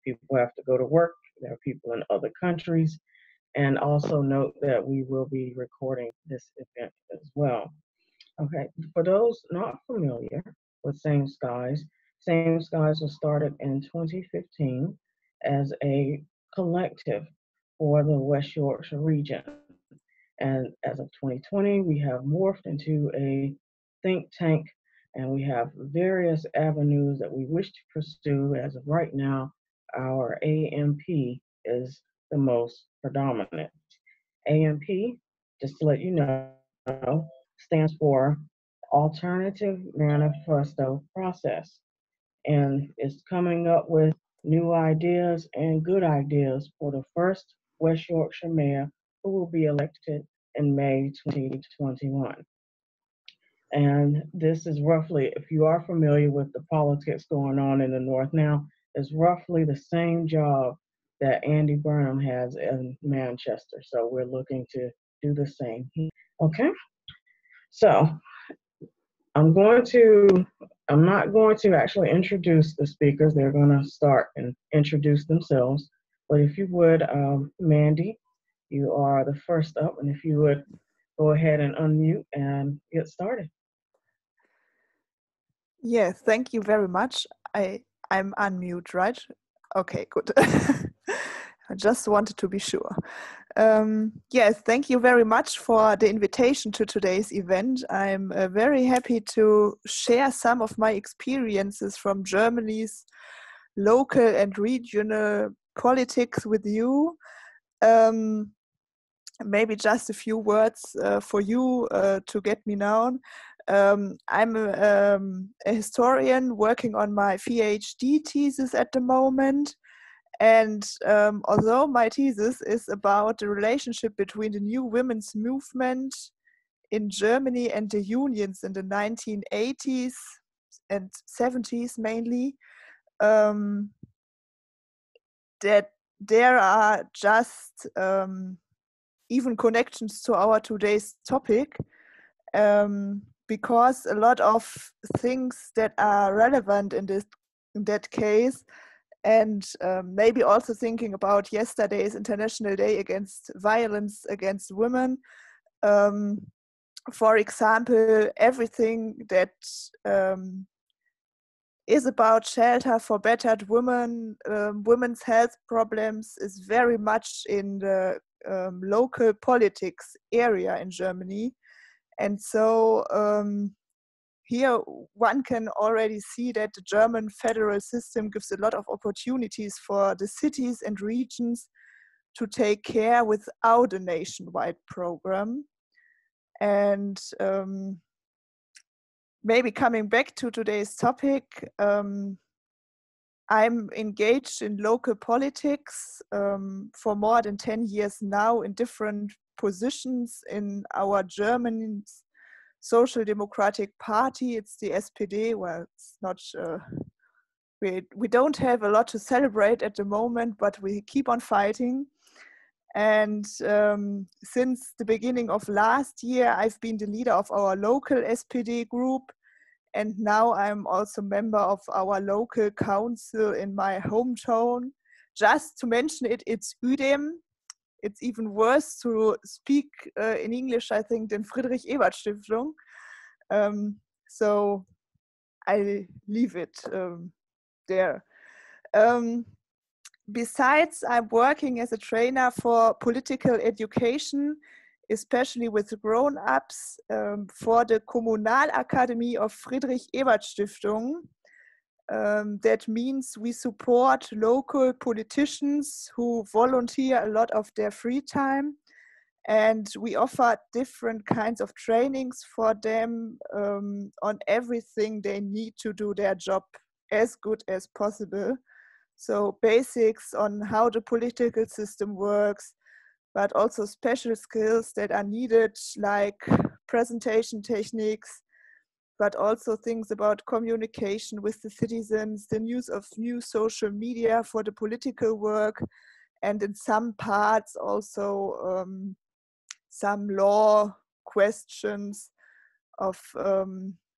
People have to go to work. There are people in other countries. And also note that we will be recording this event as well. Okay, for those not familiar with Same Skies was started in 2015 as a collective for the West Yorkshire region. And as of 2020, we have morphed into a think tank and we have various avenues that we wish to pursue. As of right now, our AMP is the most predominant. AMP, just to let you know, stands for Alternative Manifesto Process. And it's coming up with new ideas and good ideas for the first West Yorkshire mayor who will be elected in May 2021. And this is roughly, if you are familiar with the politics going on in the North now, is roughly the same job that Andy Burnham has in Manchester. So we're looking to do the same here. Okay, so I'm not going to actually introduce the speakers. They're going to start and introduce themselves. But if you would, Mandy, you are the first up. And if you would go ahead and unmute and get started. Yes, thank you very much. I'm unmute, right? Okay, good. I just wanted to be sure. Yes, thank you very much for the invitation to today's event. I'm very happy to share some of my experiences from Germany's local and regional politics with you. Maybe just a few words for you to get me known. I'm a historian working on my PhD thesis at the moment. And although my thesis is about the relationship between the new women's movement in Germany and the unions in the 1980s and 70s mainly, that there are just even connections to our today's topic, because a lot of things that are relevant in that case, and maybe also thinking about yesterday's International Day against Violence Against Women. For example, everything that is about shelter for battered women, women's health problems is very much in the local politics area in Germany. And so here one can already see that the German federal system gives a lot of opportunities for the cities and regions to take care without a nationwide program. And maybe coming back to today's topic, I'm engaged in local politics for more than 10 years now in different positions in our German Social Democratic Party. It's the SPD. Well, it's not, we don't have a lot to celebrate at the moment, but we keep on fighting. And since the beginning of last year, I've been the leader of our local SPD group. And now I'm also member of our local council in my hometown. Just to mention it, it's UDEM. It's even worse to speak in English, I think, than Friedrich-Ebert-Stiftung. So I leave it there. Besides, I'm working as a trainer for political education, especially with grown-ups, for the Kommunalakademie of Friedrich-Ebert-Stiftung. That means we support local politicians who volunteer a lot of their free time, and we offer different kinds of trainings for them on everything they need to do their job as good as possible. So basics on how the political system works, but also special skills that are needed, like presentation techniques, but also things about communication with the citizens, the use of new social media for the political work, and in some parts also some law questions of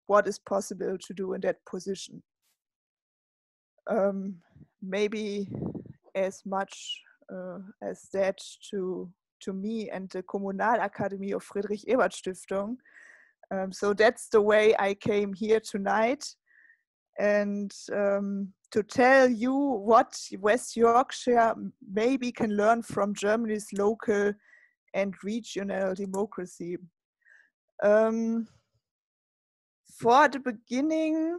what is possible to do in that position. Maybe as much as that to me and the Kommunalakademie of Friedrich-Ebert-Stiftung. So that's the way I came here tonight, and to tell you what West Yorkshire maybe can learn from Germany's local and regional democracy. For the beginning,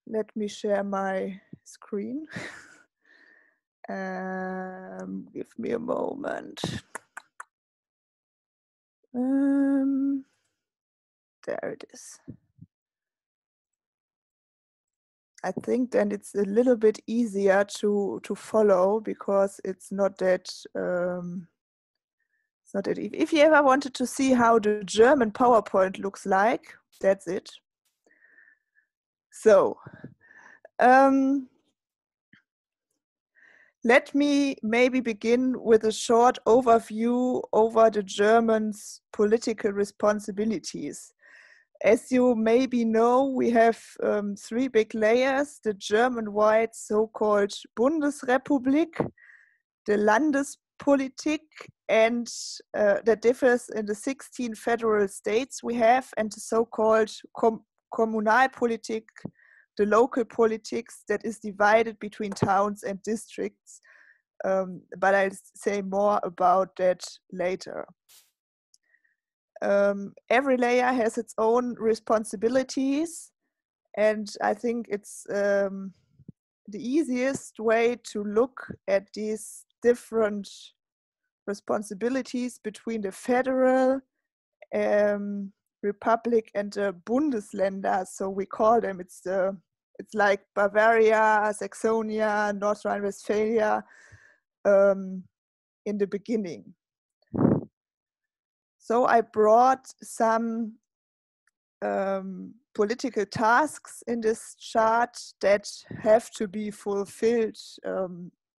let me share my screen. Give me a moment. There it is. I think then it's a little bit easier to follow, because it's not that if you ever wanted to see how the German PowerPoint looks like, that's it. So let me maybe begin with a short overview over the Germans' political responsibilities. As you maybe know, we have 3 big layers: the German-wide so-called Bundesrepublik, the Landespolitik, and that differs in the 16 federal states we have, and the so-called Kommunalpolitik, the local politics that is divided between towns and districts. But I'll say more about that later. Every layer has its own responsibilities, and I think it's the easiest way to look at these different responsibilities between the federal republic and the Bundesländer. So we call them, it's like Bavaria, Saxonia, North Rhine-Westphalia in the beginning. So I brought some political tasks in this chart that have to be fulfilled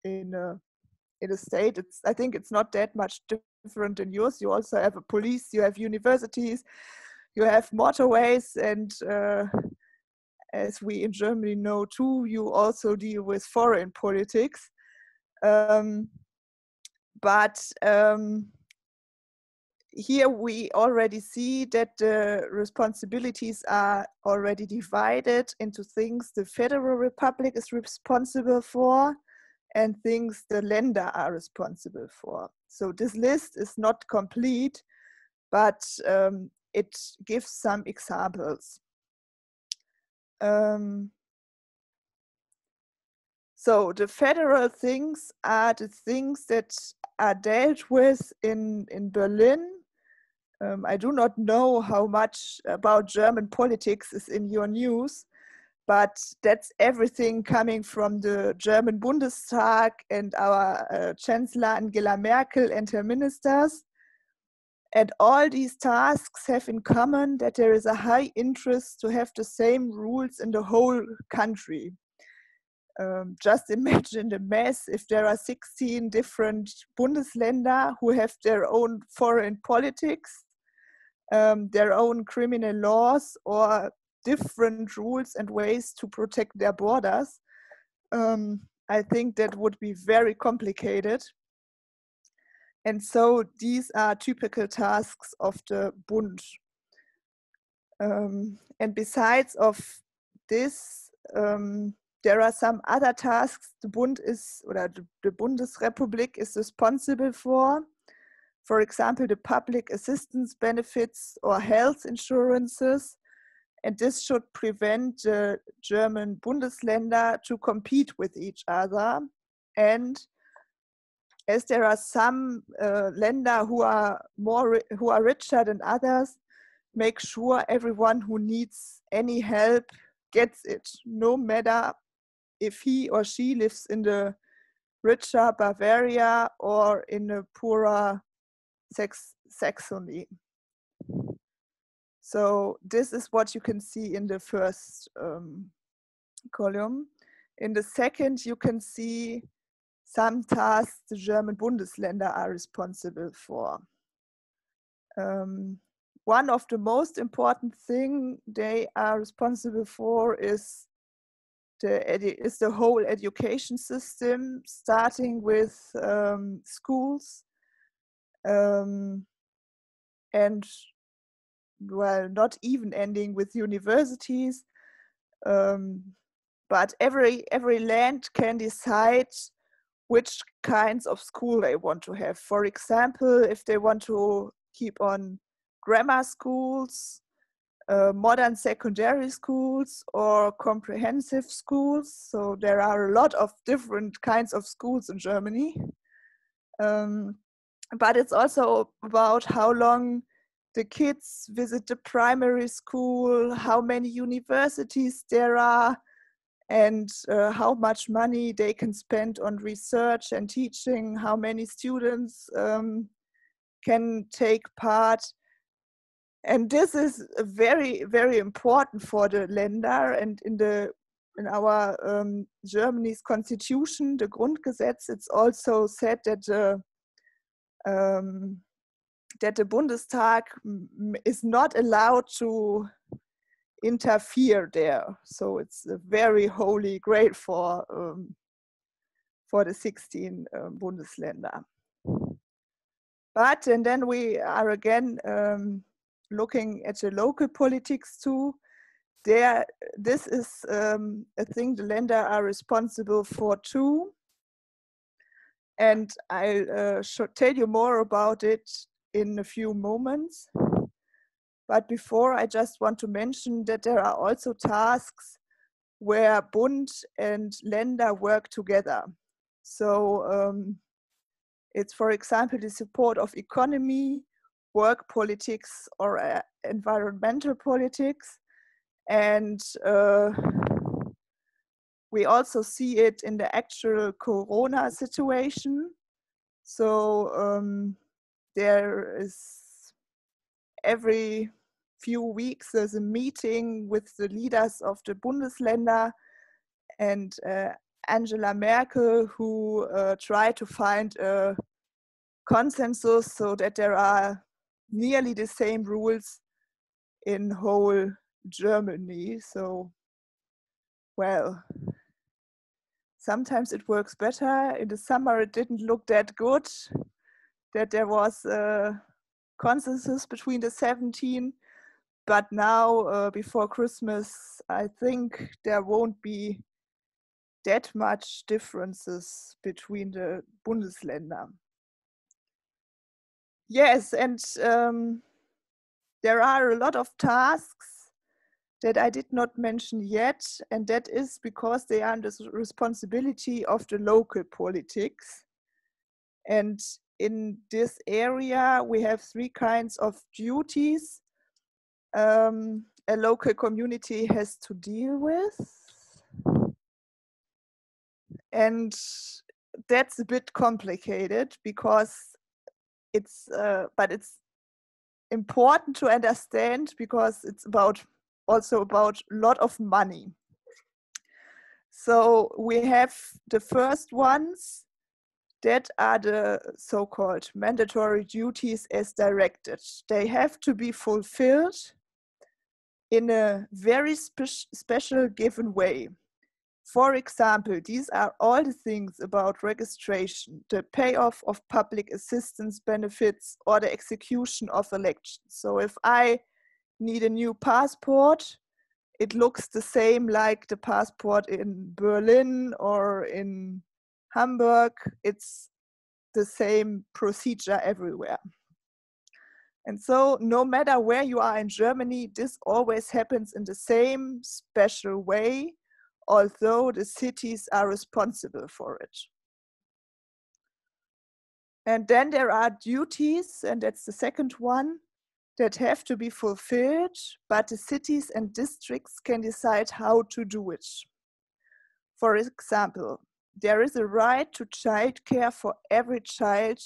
in a state. I think it's not that much different than yours. You also have a police, you have universities, you have motorways, and as we in Germany know too, you also deal with foreign politics. Here we already see that the responsibilities are already divided into things the Federal Republic is responsible for and things the Länder are responsible for. So this list is not complete, but it gives some examples. So the federal things are the things that are dealt with in Berlin. I do not know how much about German politics is in your news, but that's everything coming from the German Bundestag and our Chancellor Angela Merkel and her ministers. And all these tasks have in common that there is a high interest to have the same rules in the whole country. Just imagine the mess if there are 16 different Bundesländer who have their own foreign politics, their own criminal laws, or different rules and ways to protect their borders. I think that would be very complicated. And so these are typical tasks of the Bund. And besides of this, there are some other tasks the Bund is, or the Bundesrepublik is responsible for example, the public assistance benefits or health insurances. And this should prevent the German Bundesländer to compete with each other. And as there are some Länder who are richer than others, make sure everyone who needs any help gets it, no matter if he or she lives in the richer Bavaria or in a poorer Saxony. So this is what you can see in the first column. In the second, you can see some tasks the German Bundesländer are responsible for. One of the most important things they are responsible for is is the whole education system, starting with schools, and well, not even ending with universities. But every land can decide which kinds of school they want to have. For example, if they want to keep on grammar schools, modern secondary schools, or comprehensive schools. So there are a lot of different kinds of schools in Germany. But it's also about how long the kids visit the primary school, how many universities there are, and how much money they can spend on research and teaching, how many students can take part. And this is very, very important for the Länder. And in our Germany's constitution, the Grundgesetz, it's also said that the Bundestag is not allowed to interfere there. So it's a very holy grail for the 16 Bundesländer. But, and then we are again looking at the local politics too. This is a thing the Länder are responsible for too. And I'll tell you more about it in a few moments. But before, I just want to mention that there are also tasks where Bund and Länder work together. So it's, for example, the support of economy, work politics, or environmental politics. And we also see it in the actual Corona situation. So there is every few weeks there's a meeting with the leaders of the Bundesländer and Angela Merkel, who try to find a consensus so that there are nearly the same rules in whole Germany. So, well, sometimes it works better. In the summer it didn't look that good, that there was a consensus between the 17, but now before Christmas I think there won't be that much differences between the Bundesländer. Yes, and there are a lot of tasks that I did not mention yet, and that is because they are the responsibility of the local politics. And in this area, we have three kinds of duties a local community has to deal with. And that's a bit complicated because but it's important to understand because it's also about a lot of money. So we have the first ones that are the so-called mandatory duties as directed. They have to be fulfilled in a very special given way. For example, these are all the things about registration, the payoff of public assistance benefits, or the execution of elections. So if I need a new passport, it looks the same like the passport in Berlin or in Hamburg. It's the same procedure everywhere. And so no matter where you are in Germany, this always happens in the same special way, although the cities are responsible for it. And then there are duties, and that's the second one, that have to be fulfilled, but the cities and districts can decide how to do it. For example, there is a right to childcare for every child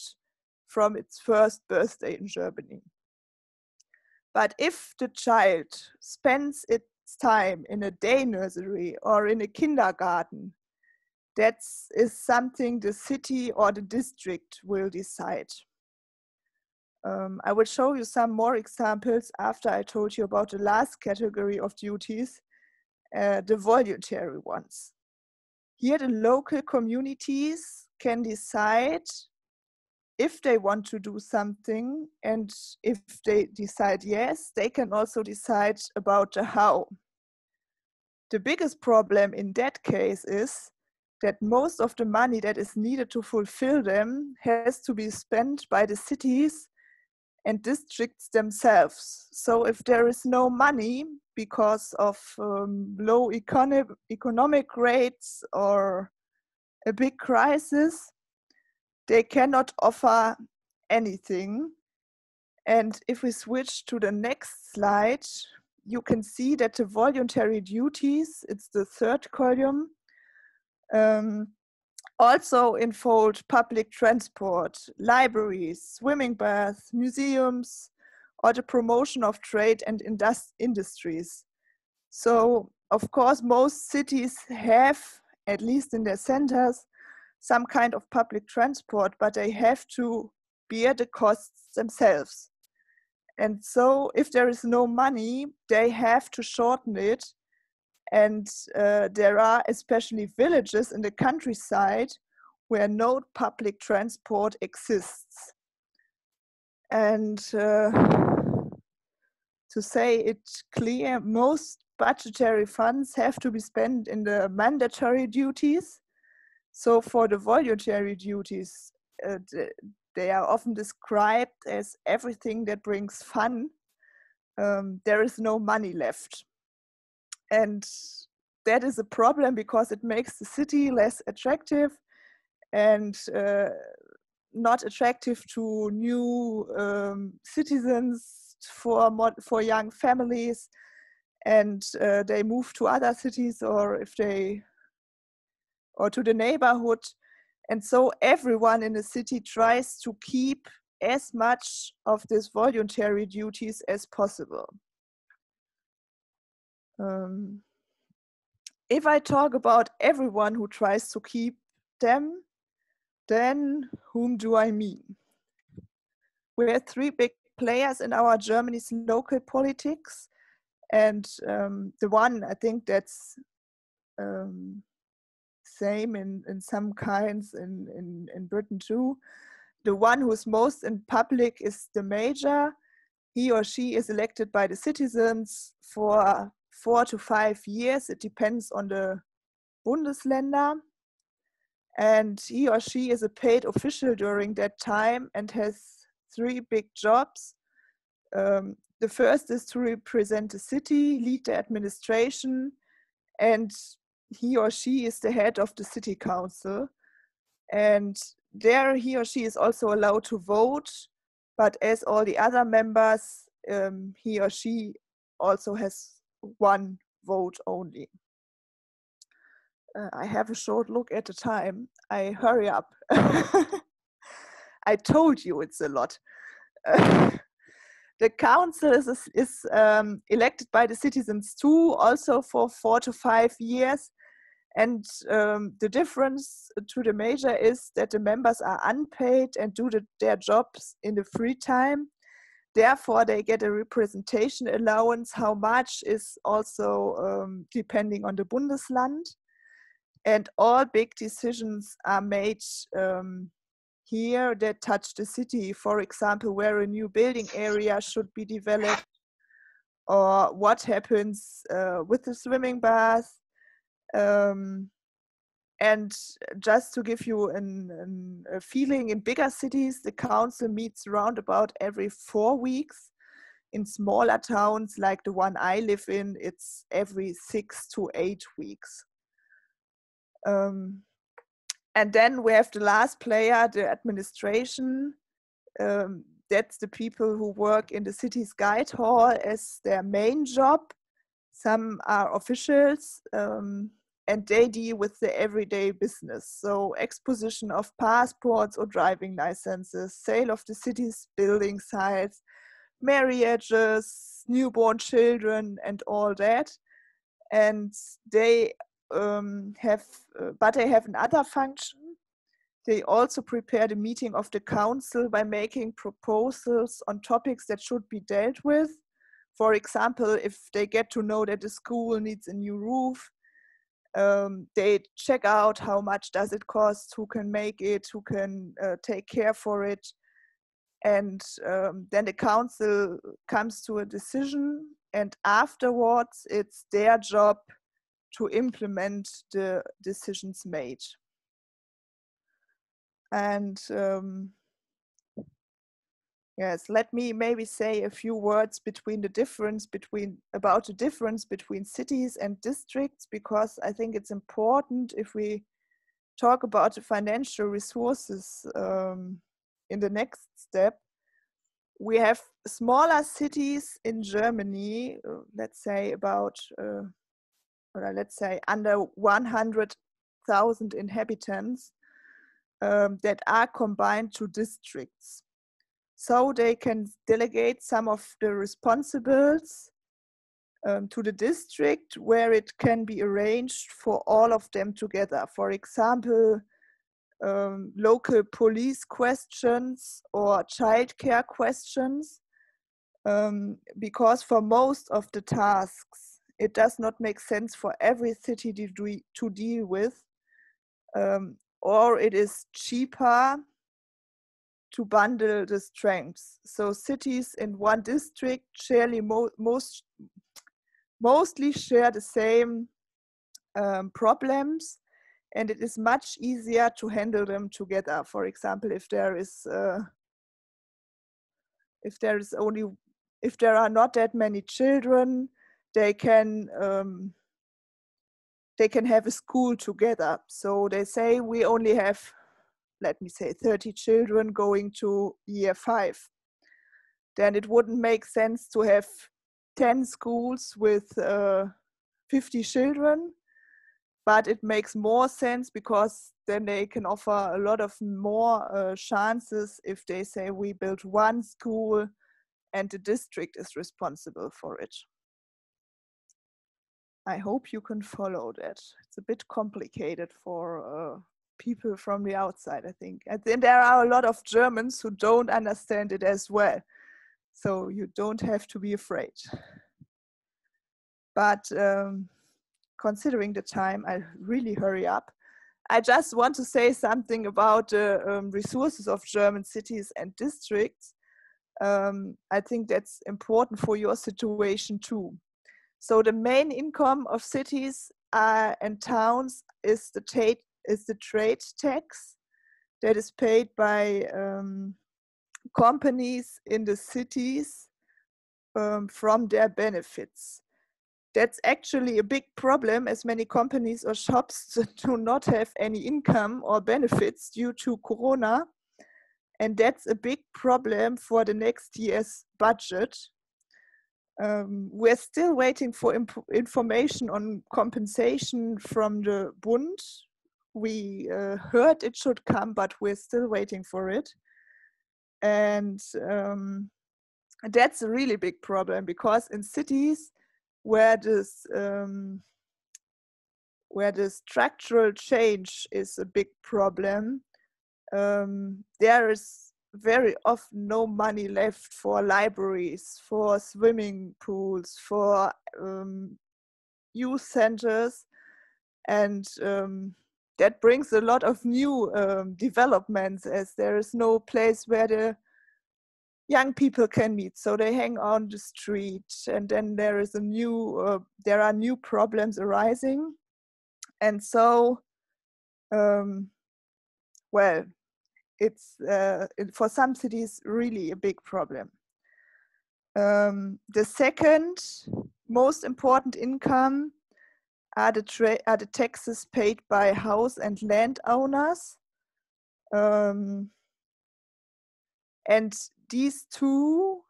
from its first birthday in Germany. But if the child spends its time in a day nursery or in a kindergarten, that is something the city or the district will decide. I will show you some more examples after I told you about the last category of duties. the voluntary ones. Here the local communities can decide if they want to do something, and if they decide yes, they can also decide about the how. The biggest problem in that case is that most of the money that is needed to fulfill them has to be spent by the cities and districts themselves. So if there is no money because of low economic rates or a big crisis, they cannot offer anything. And if we switch to the next slide, you can see that the voluntary duties, it's the third column, also involve public transport, libraries, swimming baths, museums, or the promotion of trade and industries. So, of course, most cities have, at least in their centers, some kind of public transport, but they have to bear the costs themselves. And so if there is no money, they have to shorten it. And there are especially villages in the countryside where no public transport exists. And to say it clear, most budgetary funds have to be spent in the mandatory duties. So for the voluntary duties, they are often described as everything that brings fun. There is no money left. And that is a problem because it makes the city less attractive and not attractive to new citizens, for young families, and they move to other cities or to the neighborhood. And so everyone in the city tries to keep as much of these voluntary duties as possible. If I talk about everyone who tries to keep them, then whom do I mean? We have three big players in our Germany's local politics, and the one I think that's same in some kinds in Britain too. The one who's most in public is the mayor. He or she is elected by the citizens for 4 to 5 years. It depends on the Bundesländer. And he or she is a paid official during that time and has 3 big jobs. The first is to represent the city, lead the administration, and he or she is the head of the city council. And there he or she is also allowed to vote, but as all the other members, he or she also has 1 vote only. I have a short look at the time. I hurry up. I told you it's a lot. The council is elected by the citizens too, also for 4 to 5 years. And the difference to the mayor is that the members are unpaid and do their jobs in the free time. Therefore, they get a representation allowance. How much is also depending on the Bundesland. And all big decisions are made here that touch the city. For example, where a new building area should be developed, or what happens with the swimming bath. And just to give you a feeling, in bigger cities, the council meets around about every 4 weeks. In smaller towns, like the one I live in, it's every 6 to 8 weeks. And then we have the last player, the administration. That's the people who work in the city's guide hall as their main job. Some are officials, and they deal with the everyday business. So exposition of passports or driving licenses, sale of the city's building sites, marriages, newborn children, and all that. And they but they have another function. They also prepare the meeting of the council by making proposals on topics that should be dealt with. for example, if they get to know that the school needs a new roof, they check out how much does it cost, who can make it, who can take care for it. And then the council comes to a decision, and afterwards it's their job to implement the decisions made. And yes, let me maybe say a few words about the difference between cities and districts, because I think it's important if we talk about the financial resources in the next step. We have smaller cities in Germany, let's say under 100,000 inhabitants, that are combined to districts. So they can delegate some of the responsibilities to the district, where it can be arranged for all of them together. For example, local police questions or childcare questions, because for most of the tasks, it does not make sense for every city to deal with, or it is cheaper to bundle the strengths. So cities in one district mostly share the same problems, and it is much easier to handle them together. For example, if there are not that many children, they can have a school together. So they say we only have, let me say, 30 children going to year 5. Then it wouldn't make sense to have 10 schools with 50 children, but it makes more sense because then they can offer a lot of more chances if they say we build one school and the district is responsible for it. I hope you can follow that. It's a bit complicated for people from the outside, I think. And then there are a lot of Germans who don't understand it as well. So you don't have to be afraid. But considering the time, I really hurry up. I just want to say something about the resources of German cities and districts. I think that's important for your situation too. So the main income of cities and towns is the trade tax that is paid by companies in the cities from their benefits. That's actually a big problem, as many companies or shops do not have any income or benefits due to Corona. And that's a big problem for the next year's budget. We're still waiting for information on compensation from the Bund. We heard it should come, but we're still waiting for it. And that's a really big problem, because in cities where the structural change is a big problem, there is very often no money left for libraries, for swimming pools, for youth centers, and that brings a lot of new developments, as there is no place where the young people can meet, so they hang on the street, and then there is there are new problems arising, and so well, it's for some cities really a big problem. The second most important income are the taxes paid by house and landowners, and these two,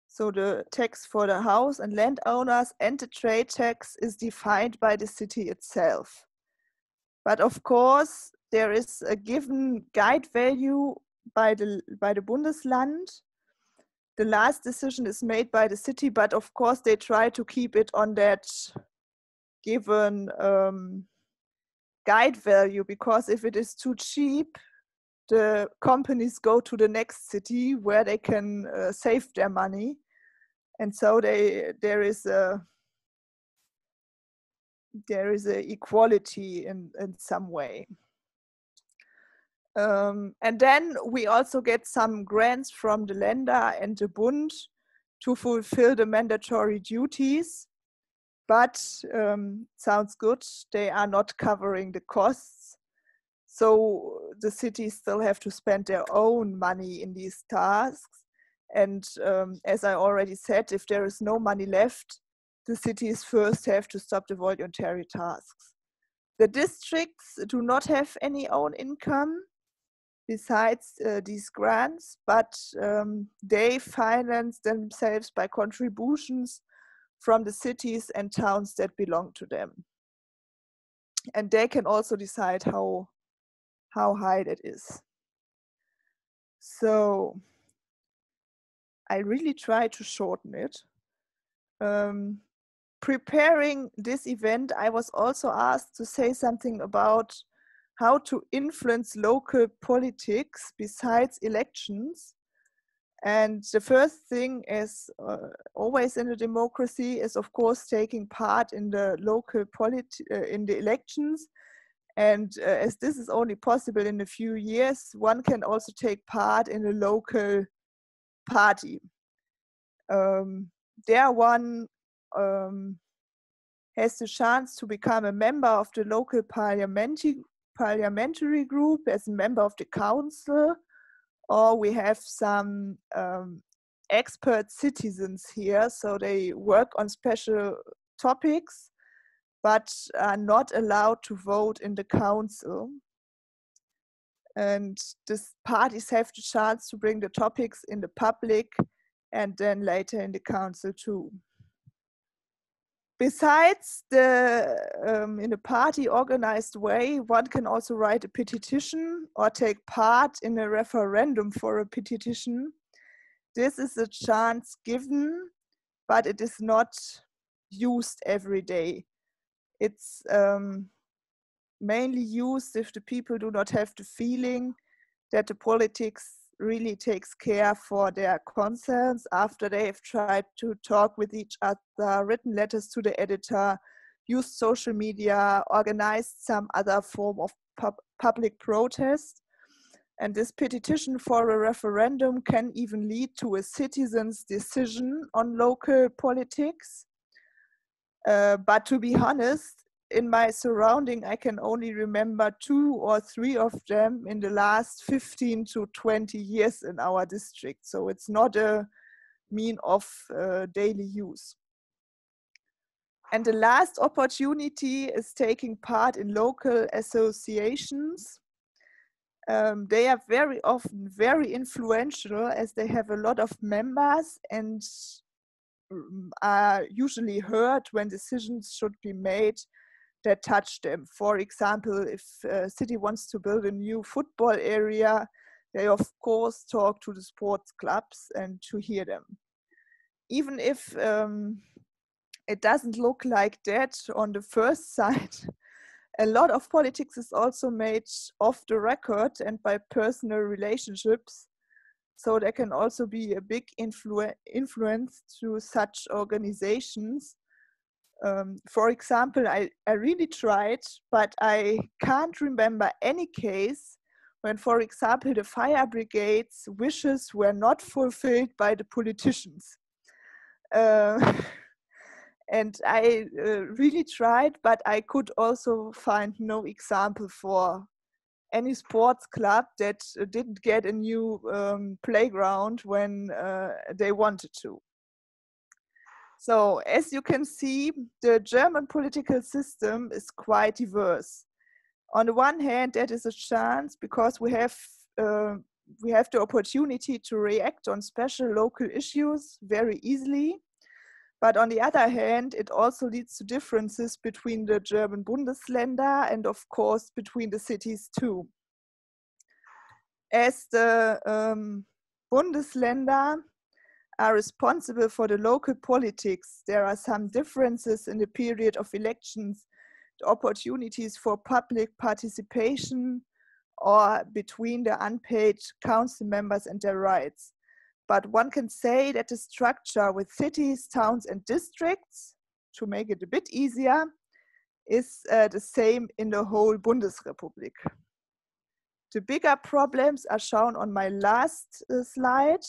so the tax for the house and landowners and the trade tax, is defined by the city itself. But of course, there is a given guide value by the Bundesland. The last decision is made by the city, but of course they try to keep it on that given guide value, because if it is too cheap, the companies go to the next city where they can save their money. And so there is a equality in some way. And then we also get some grants from the Länder and the Bund to fulfill the mandatory duties. But sounds good, they are not covering the costs. So the cities still have to spend their own money in these tasks. And as I already said, if there is no money left, the cities first have to stop the voluntary tasks. The districts do not have any own income besides these grants, but they finance themselves by contributions from the cities and towns that belong to them. And they can also decide how high that is. So I really try to shorten it. Preparing this event, I was also asked to say something about how to influence local politics besides elections. And the first thing is always in a democracy is, of course, taking part in the local in the elections. And as this is only possible in a few years, one can also take part in a local party. There one has the chance to become a member of the local parliamentary group, as a member of the council, or we have some expert citizens here, so they work on special topics, but are not allowed to vote in the council. And these parties have the chance to bring the topics in the public and then later in the council too. Besides in a party organized way, one can also write a petition or take part in a referendum for a petition. This is a chance given, but it is not used every day. It's mainly used if the people do not have the feeling that the politics really takes care for their concerns after they have tried to talk with each other, written letters to the editor, used social media, organized some other form of public protest. And this petition for a referendum can even lead to a citizen's decision on local politics. But to be honest, in my surrounding, I can only remember 2 or 3 of them in the last 15 to 20 years in our district. So it's not a mean of daily use. And the last opportunity is taking part in local associations. They are very often very influential as they have a lot of members and are usually heard when decisions should be made that touch them. For example, if a city wants to build a new football area, they of course talk to the sports clubs and to hear them. Even if it doesn't look like that on the first sight, a lot of politics is also made off the record and by personal relationships. So there can also be a big influence through such organizations. For example, I really tried, but I can't remember any case when, for example, the fire brigade's wishes were not fulfilled by the politicians. And I really tried, but I could also find no example for any sports club that didn't get a new playground when they wanted to. So as you can see, the German political system is quite diverse. On the one hand, that is a chance because we have the opportunity to react on special local issues very easily. But on the other hand, it also leads to differences between the German Bundesländer and of course between the cities too. As the Bundesländer are responsible for the local politics, there are some differences in the period of elections, the opportunities for public participation, or between the unpaid council members and their rights. but one can say that the structure with cities, towns, and districts, to make it a bit easier, is the same in the whole Bundesrepublik. The bigger problems are shown on my last slide.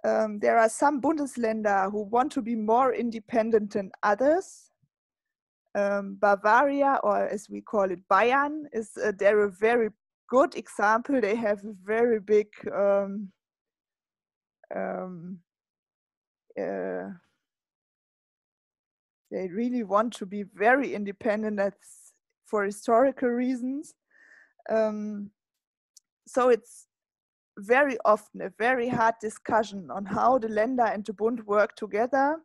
There are some Bundesländer who want to be more independent than others. Bavaria, or as we call it, Bayern, is they're a very good example. They have a very big they really want to be very independent. That's for historical reasons. So it's very often a very hard discussion on how the Länder and the Bund work together.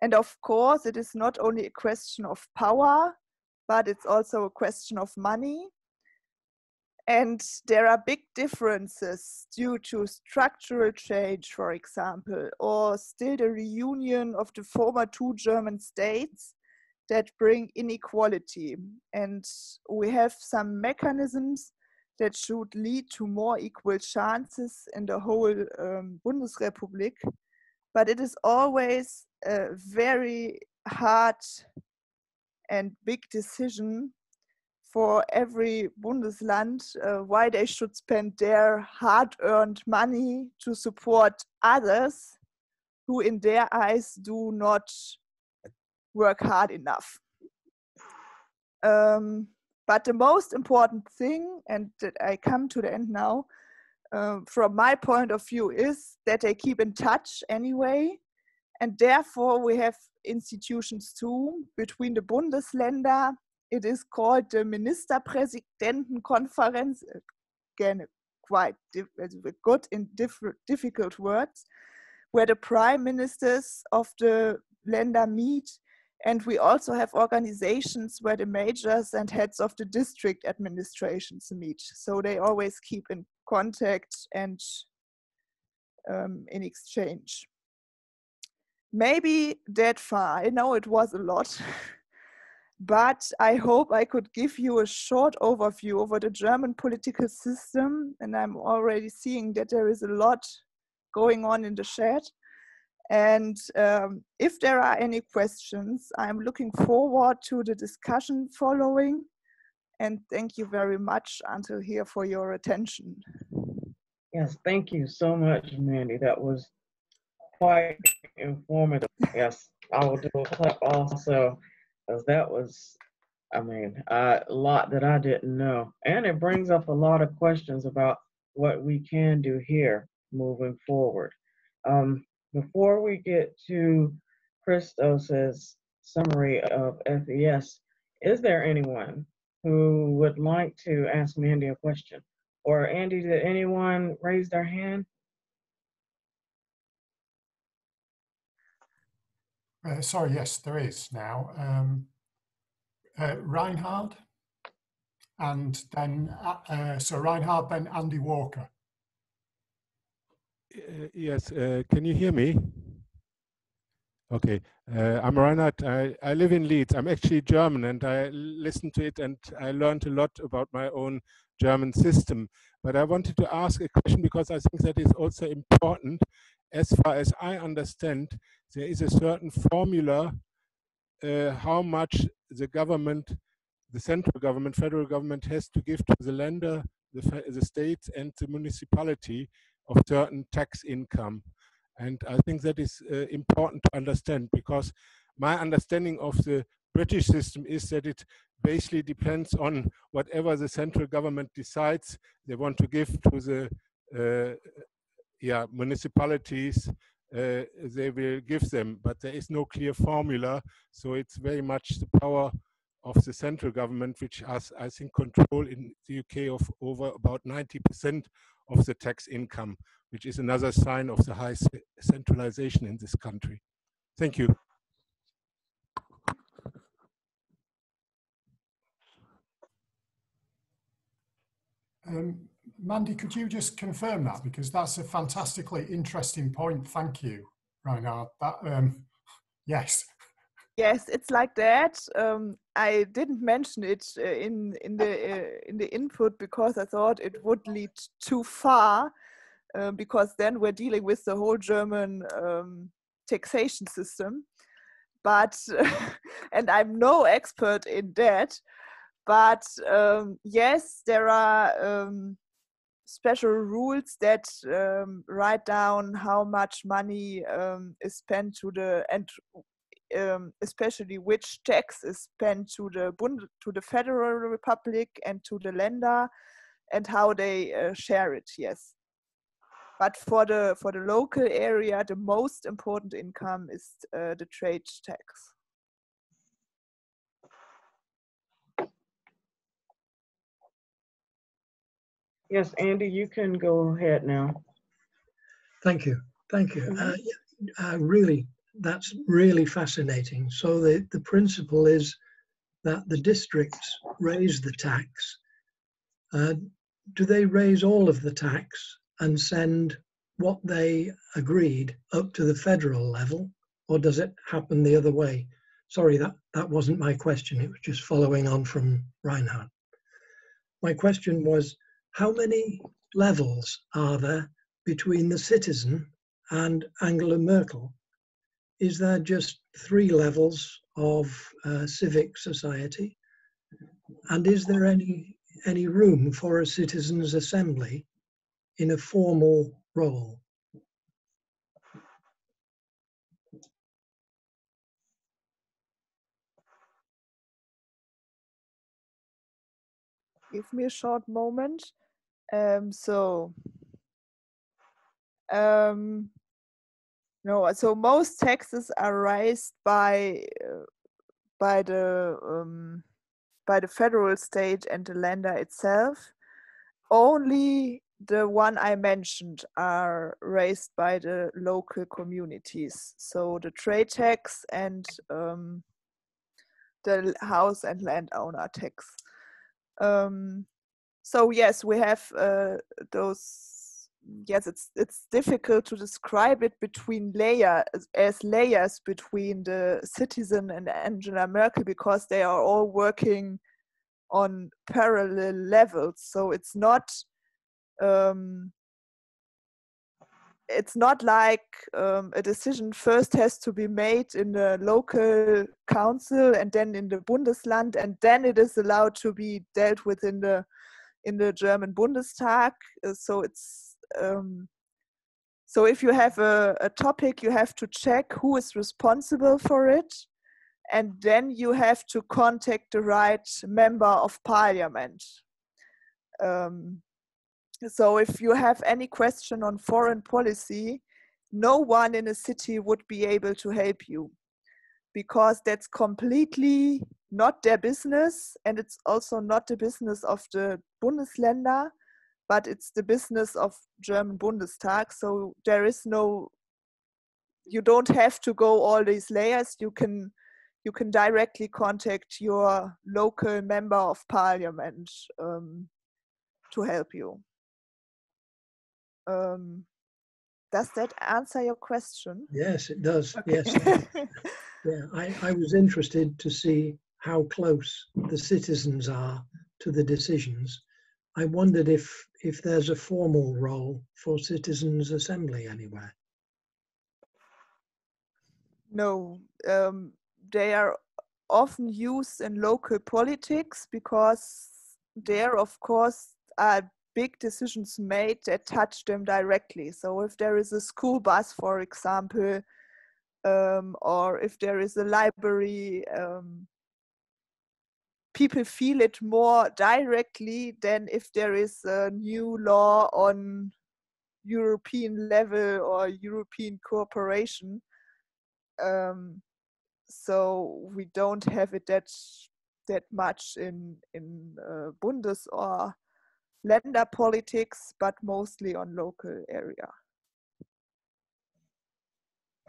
And of course, it is not only a question of power, but it's also a question of money. And there are big differences due to structural change, for example, or still the reunion of the former two German states that bring inequality. And we have some mechanisms that should lead to more equal chances in the whole Bundesrepublik. But it is always a very hard and big decision for every Bundesland why they should spend their hard-earned money to support others who in their eyes do not work hard enough. But the most important thing, and that I come to the end now, from my point of view, is that they keep in touch anyway. And therefore we have institutions too between the Bundesländer. It is called the Ministerpräsidentenkonferenz, again, quite good in difficult words, where the prime ministers of the Länder meet. And we also have organizations where the majors and heads of the district administrations meet. So they always keep in contact and in exchange. Maybe that far, I know it was a lot, but I hope I could give you a short overview over the German political system. And I'm already seeing that there is a lot going on in the chat. And if there are any questions, I'm looking forward to the discussion following. And thank you very much until here for your attention. Yes, thank you so much, Mandy. That was quite informative. Yes, I will do a clap also, because that was, I mean, a lot that I didn't know. And it brings up a lot of questions about what we can do here moving forward. Before we get to Christos's summary of FES, is there anyone who would like to ask Mandy a question? Or Andy, did anyone raise their hand? Sorry, yes, there is now. Reinhard, and then, so Reinhard, then Andy Walker. Yes, can you hear me? Okay, I'm Reinhard. I live in Leeds. I'm actually German, and I listened to it and I learned a lot about my own German system. But I wanted to ask a question because I think that is also important. As far as I understand, there is a certain formula how much the government, the central government, federal government has to give to the Länder, the states and the municipality of certain tax income. And I think that is important to understand, because my understanding of the British system is that it basically depends on whatever the central government decides they want to give to the municipalities, they will give them, but there is no clear formula. So it's very much the power of the central government, which has, I think, control in the UK of over about 90% of the tax income, which is another sign of the high centralization in this country. Thank you. Mandy, could you just confirm that? Because that's a fantastically interesting point. Thank you, Reinhard. That, yes. Yes, it's like that. I didn't mention it in the input because I thought it would lead too far. because then we're dealing with the whole German taxation system. But, and I'm no expert in that, but yes, there are special rules that write down how much money is spent to the, and especially which tax is spent to the Federal Republic and to the Länder, and how they share it. Yes, but for the local area, the most important income is the trade tax. Yes, Andy, you can go ahead now. Thank you. Thank you. Really, that's really fascinating. So the principle is that the districts raise the tax. Do they raise all of the tax and send what they agreed up to the federal level, or does it happen the other way? Sorry, that wasn't my question. It was just following on from Reinhard. My question was, how many levels are there between the citizen and Angela Merkel? Is there just 3 levels of civic society? And is there any room for a citizens' assembly in a formal role? Give me a short moment. No, so most taxes are raised by the federal state and the Länder itself. Only the one I mentioned are raised by the local communities. So the trade tax and the house and landowner tax. So yes, we have those. Yes, it's difficult to describe it between layers between the citizen and Angela Merkel, because they are all working on parallel levels. So it's not like a decision first has to be made in the local council and then in the Bundesland, and then it is allowed to be dealt with in the German Bundestag. So it's so if you have a topic, you have to check who is responsible for it, and then you have to contact the right member of parliament. So if you have any question on foreign policy, no one in a city would be able to help you, because that's completely not their business, and it's also not the business of the Bundesländer, but it's the business of German Bundestag. So there is no, you don't have to go all these layers. You can directly contact your local member of parliament to help you. Does that answer your question? Yes, it does. Okay. Yes. Yeah, I was interested to see how close the citizens are to the decisions. I wondered if there's a formal role for citizens' assembly anywhere. No, they are often used in local politics, because there, of course, are big decisions made that touch them directly. So if there is a school bus, for example, or if there is a library, people feel it more directly than if there is a new law on European level or European cooperation. So we don't have it that much in Bundes or Länder politics, but mostly on local area.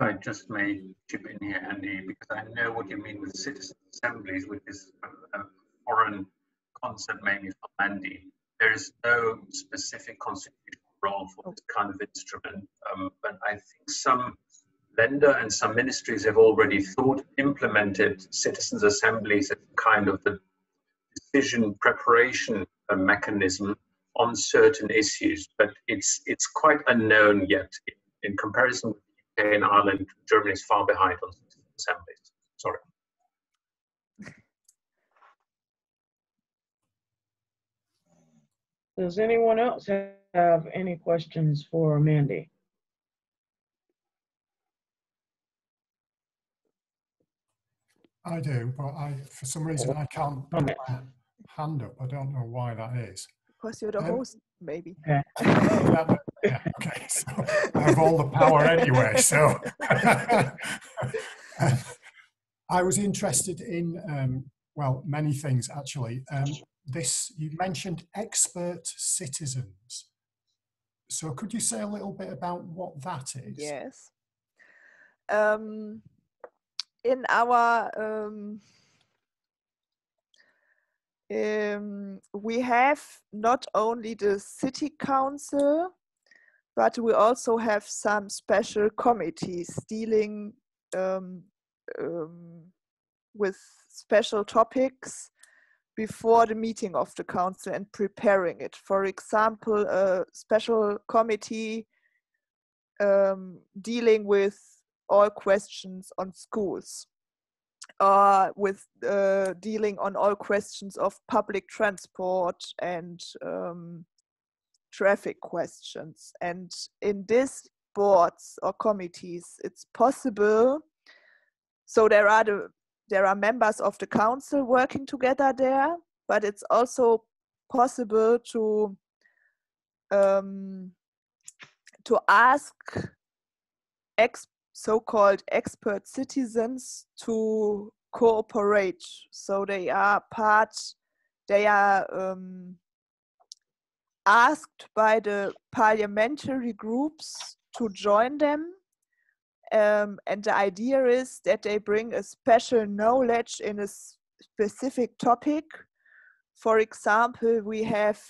I just may chip in here, Andy, because I know what you mean with citizen assemblies, which is a foreign concept mainly for Mandy. There is no specific constitutional role for this kind of instrument, but I think some Länder and some ministries have already implemented citizens' assemblies as kind of the decision preparation mechanism on certain issues, but it's quite unknown yet. In comparison with the UK and Ireland, Germany is far behind on assemblies. Sorry. Does anyone else have any questions for Mandy? I do, but for some reason I can't put my hand up. I don't know why that is. Because you're the host, maybe. Okay. Yeah, okay. So I have all the power anyway. So I was interested in, well, many things actually. You mentioned expert citizens. So could you say a little bit about what that is? Yes. In our we have not only the city council, but we also have some special committees dealing with special topics before the meeting of the council and preparing it. For example, a special committee dealing with all questions on schools, with dealing on all questions of public transport and traffic questions. And in these boards or committees, it's possible, so there are members of the council working together there, but it's also possible to ask so-called expert citizens to cooperate. So they are asked by the parliamentary groups to join them. And the idea is that they bring a special knowledge in a specific topic. For example, we have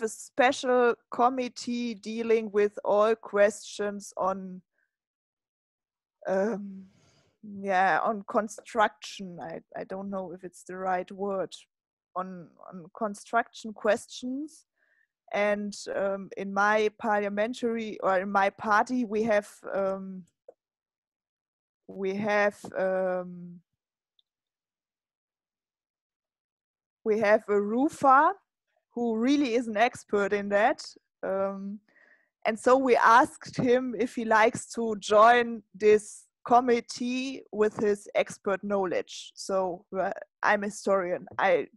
a special committee dealing with all questions on construction. I don't know if it's the right word, on construction questions. And in my parliamentary, or in my party, we have a roofer who really is an expert in that. And so we asked him if he likes to join this committee with his expert knowledge. So I'm a historian.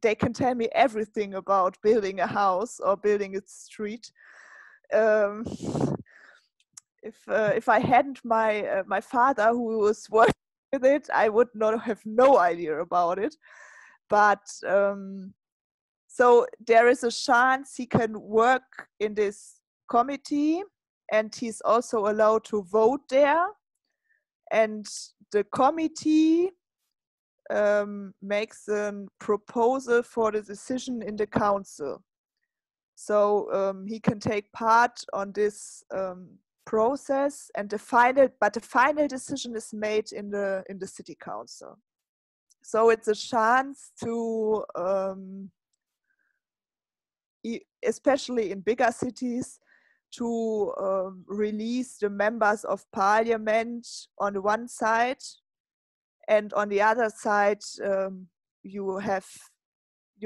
They can tell me everything about building a house or building a street. If I hadn't my father who was working with it, I would not have no idea about it. But so there is a chance he can work in this committee, and he's also allowed to vote there. And the committee makes a proposal for the decision in the council. So he can take part on this process, and the final decision is made in the city council. So it's a chance to, especially in bigger cities, to release the members of parliament on the one side, and on the other side you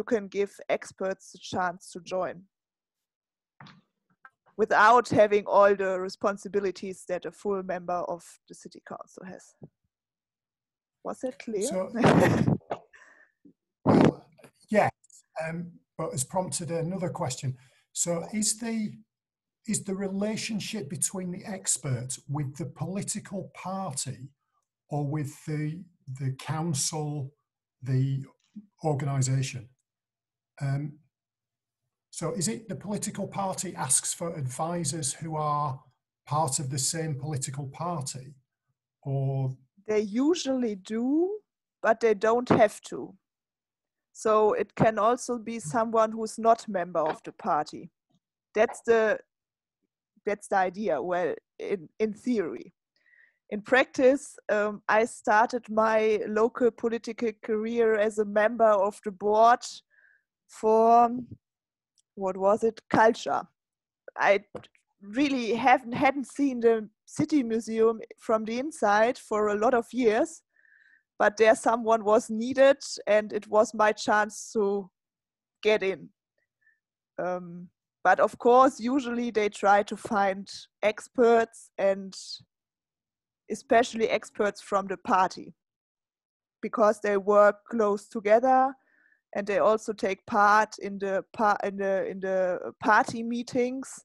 can give experts a chance to join without having all the responsibilities that a full member of the city council has. Was that clear? So, well, yes, but has prompted another question. So is the relationship between the expert with the political party or with the council, the organisation? So is it the political party asks for advisors who are part of the same political party, or? They usually do, but they don't have to. So it can also be someone who's not a member of the party. That's the idea, well, in theory. in practice, I started my local political career as a member of the board for, what was it, culture. I really hadn't seen the city museum from the inside for a lot of years, but there someone was needed and it was my chance to get in. But of course, usually they try to find experts, and especially experts from the party, because they work close together and they also take part in the party meetings.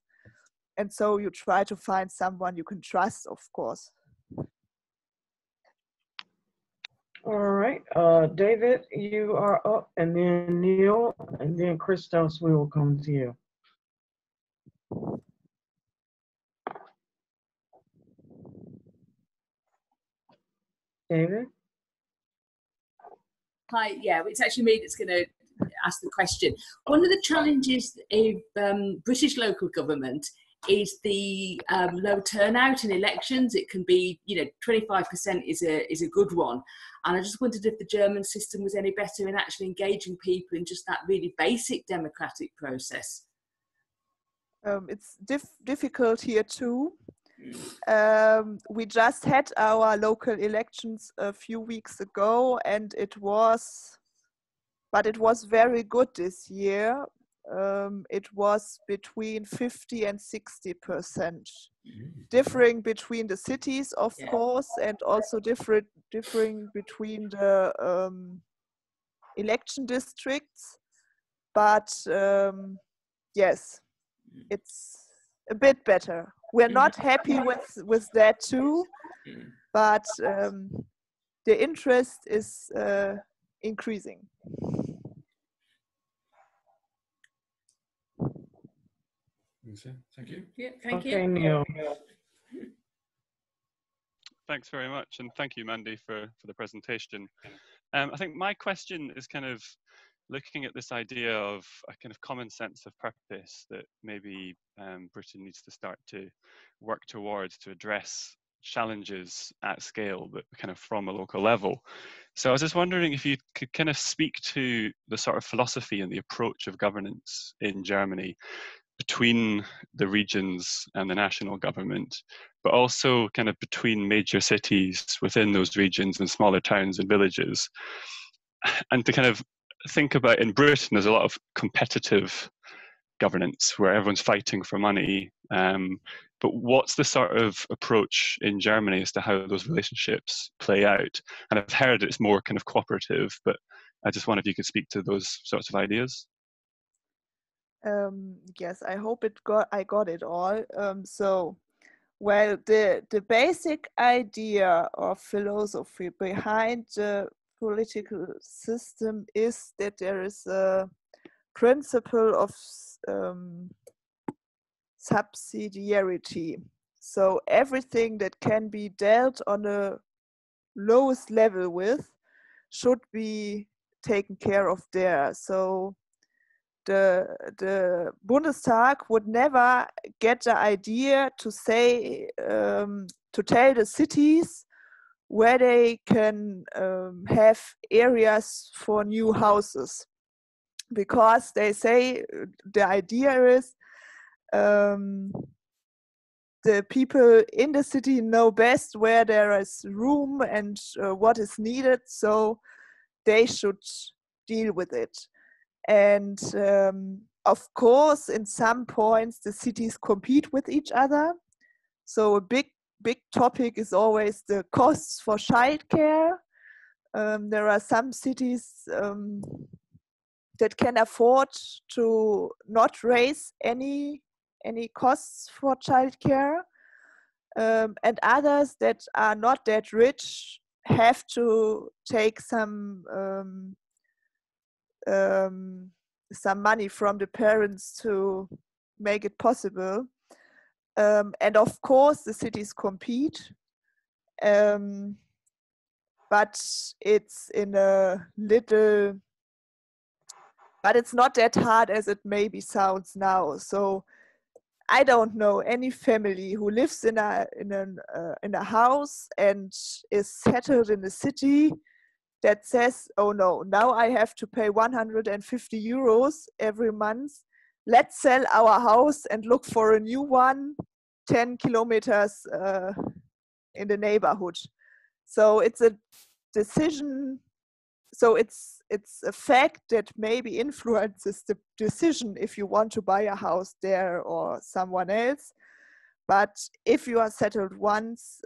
And so you try to find someone you can trust, of course. All right, David, you are up, and then Neil, and then Christos, we will come to you. David? Hi, yeah, it's actually me that's going to ask the question. One of the challenges of British local government is the low turnout in elections. It can be, 25% is a good one. And I just wondered if the German system was any better in actually engaging people in just that really basic democratic process. It's difficult here too. We just had our local elections a few weeks ago, and it was very good this year. It was between 50 and 60%, differing between the cities, of course, and also differing between the election districts. But yes, it's a bit better. We're not happy with that too, but the interest is increasing. Thank you. Yeah, thank you. Okay, Neil. Thanks very much, and thank you, Mandy, for the presentation. I think my question is kind of looking at this idea of a kind of common sense of purpose that maybe Britain needs to start to work towards to address challenges at scale, but kind of from a local level. So I was just wondering if you could kind of speak to the sort of philosophy and the approach of governance in Germany between the regions and the national government, but also kind of between major cities within those regions and smaller towns and villages. And to kind of think about, in Britain, there's a lot of competitive governance where everyone's fighting for money. But what's the sort of approach in Germany as to how those relationships play out? And I've heard it's more kind of cooperative, but I just wonder if you could speak to those sorts of ideas. Yes, I hope I got it all. So, well, the basic idea or philosophy behind the political system is that there is a principle of subsidiarity. So everything that can be dealt on a lowest level with should be taken care of there. So the Bundestag would never get the idea to say, to tell the cities where they can have areas for new houses, because they say the idea is the people in the city know best where there is room and what is needed, so they should deal with it. And of course, in some points, the cities compete with each other. So a big topic is always the costs for childcare. There are some cities that can afford to not raise any costs for childcare, and others that are not that rich have to take some money from the parents to make it possible. And of course, the cities compete, but it's in a little, but it's not that hard as it maybe sounds now. So I don't know any family who lives in a house and is settled in the city that says, oh no, now I have to pay 150 euros every month. Let's sell our house and look for a new one 10 kilometers in the neighborhood. So it's a decision. So it's a fact that maybe influences the decision if you want to buy a house there or someone else. But if you are settled once,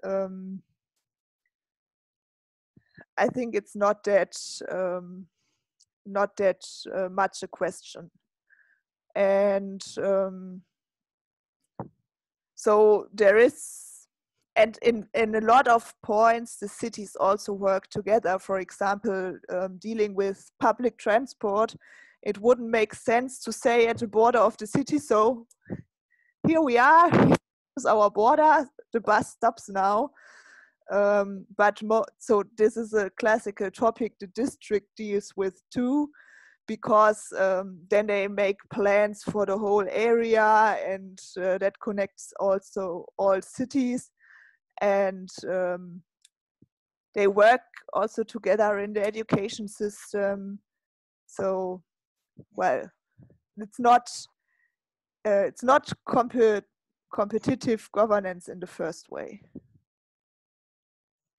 I think it's not that much a question. And so there is, and in a lot of points, the cities also work together. For example, dealing with public transport, it wouldn't make sense to say at the border of the city, so here we are, here's our border, the bus stops now. So this is a classical topic the district deals with too, because then they make plans for the whole area, and that connects also all cities. And they work also together in the education system. So, well, it's not competitive governance in the first way.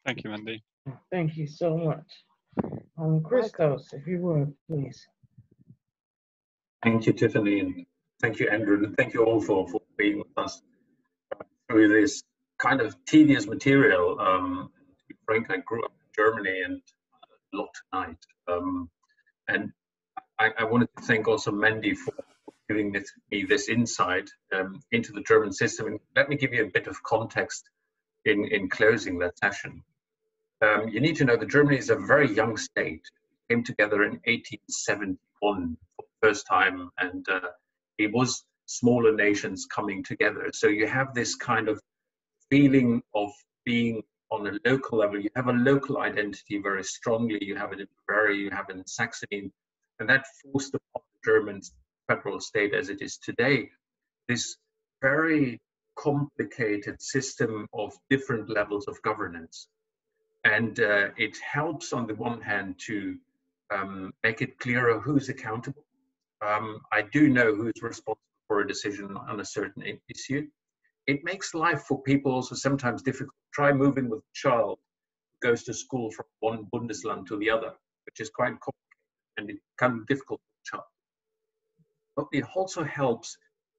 Thank you, Mandy. Thank you so much. Christos, if you would, please. Thank you, Tiffany, and thank you, Andrew, and thank you all for being with us through this kind of tedious material. To be frank, I grew up in Germany and a lot tonight. And I wanted to thank also Mandy for giving me this insight into the German system. And let me give you a bit of context in closing that session. You need to know that Germany is a very young state. It came together in 1871 for the first time, and it was smaller nations coming together. So you have this kind of feeling of being on a local level. You have a local identity very strongly. You have it in Bavaria, you have it in Saxony, and that forced upon the German federal state as it is today this very complicated system of different levels of governance. And it helps on the one hand to make it clearer who's accountable. I do know who's responsible for a decision on a certain issue. It makes life for people also sometimes difficult. Try moving with a child who goes to school from one Bundesland to the other, which is quite complicated and it can be difficult for a child. But it also helps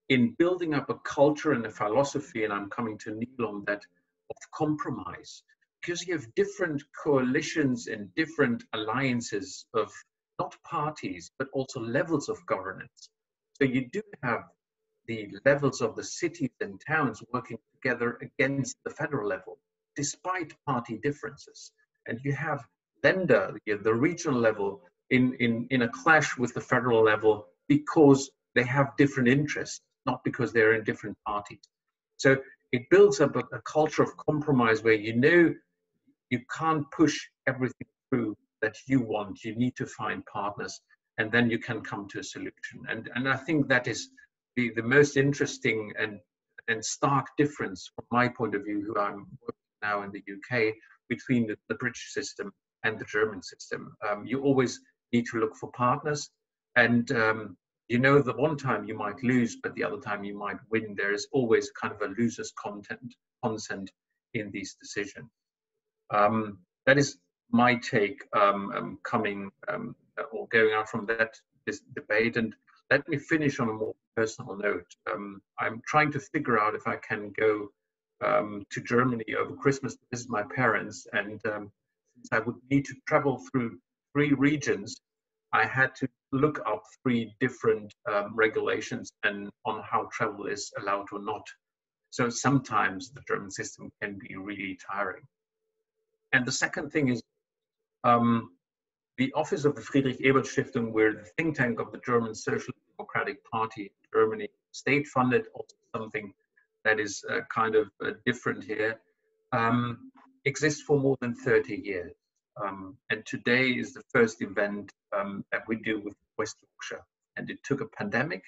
in building up a culture and a philosophy, and I'm coming to Neil on that, of compromise. Because you have different coalitions and different alliances of not parties, but also levels of governance. So you do have the levels of the cities and towns working together against the federal level, despite party differences. And you have Länder, the regional level, in a clash with the federal level because they have different interests, not because they're in different parties. So it builds up a culture of compromise where you know you can't push everything through that you want. You need to find partners, and then you can come to a solution. And I think that is the most interesting and stark difference from my point of view, who I'm working now in the UK, between the British system and the German system. You always need to look for partners, and you know that one time you might lose, but the other time you might win. There is always kind of a loser's consent in these decisions. That is my take coming or going out from this debate. And let me finish on a more personal note. I'm trying to figure out if I can go to Germany over Christmas to visit my parents. And since I would need to travel through 3 regions, I had to look up 3 different regulations and on how travel is allowed or not. So sometimes the German system can be really tiring. And the second thing is the office of the Friedrich-Ebert-Stiftung, where the think tank of the German Social Democratic Party in Germany, state-funded, also something that is kind of different here, exists for more than 30 years. And today is the first event that we do with West Yorkshire. And it took a pandemic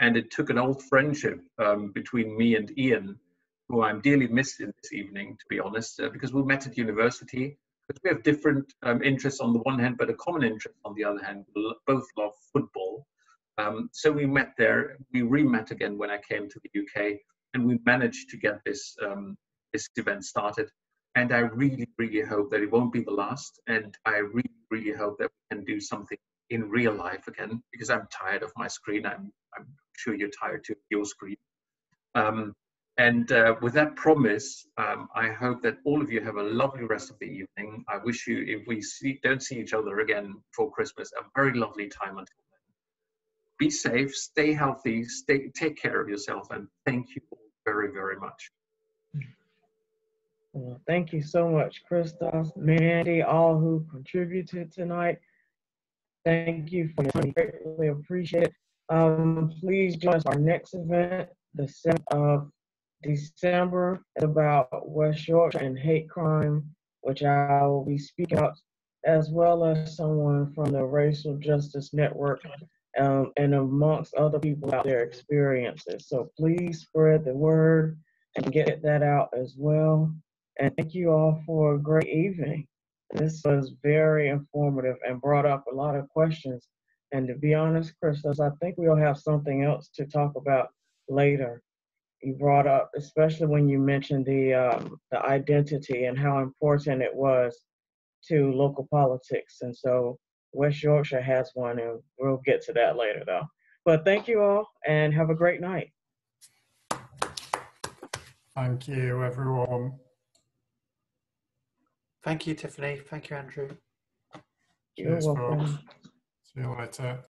And it took an old friendship between me and Ian, who I'm dearly missed in this evening, to be honest, because we met at university. Because we have different interests on the one hand, but a common interest on the other hand. We both love football. So we met there. We re-met again when I came to the UK, and we managed to get this this event started. And I really, really hope that it won't be the last. And I really, really hope that we can do something in real life again, because I'm tired of my screen. I'm sure you're tired too of your screen. With that promise, I hope that all of you have a lovely rest of the evening. I wish you, if we don't see each other again before Christmas, a very lovely time until then. Be safe, stay healthy, take care of yourself, and thank you all very, very much. Well, thank you so much, Christoph, Mandy, all who contributed tonight. Thank you for your time. Greatly appreciate it. Please join us for our next event, the 7th of December, about West Yorkshire and hate crime, which I will be speaking out, as well as someone from the Racial Justice Network, and amongst other people about their experiences. So please spread the word and get that out as well. And thank you all for a great evening. This was very informative and brought up a lot of questions. And to be honest, Christos, I think we'll have something else to talk about later. You brought up, especially when you mentioned the identity and how important it was to local politics. And so West Yorkshire has one, and we'll get to that later though. But thank you all and have a great night. Thank you, everyone. Thank you, Tiffany. Thank you, Andrew. You're Cheers, welcome. folks. See you later.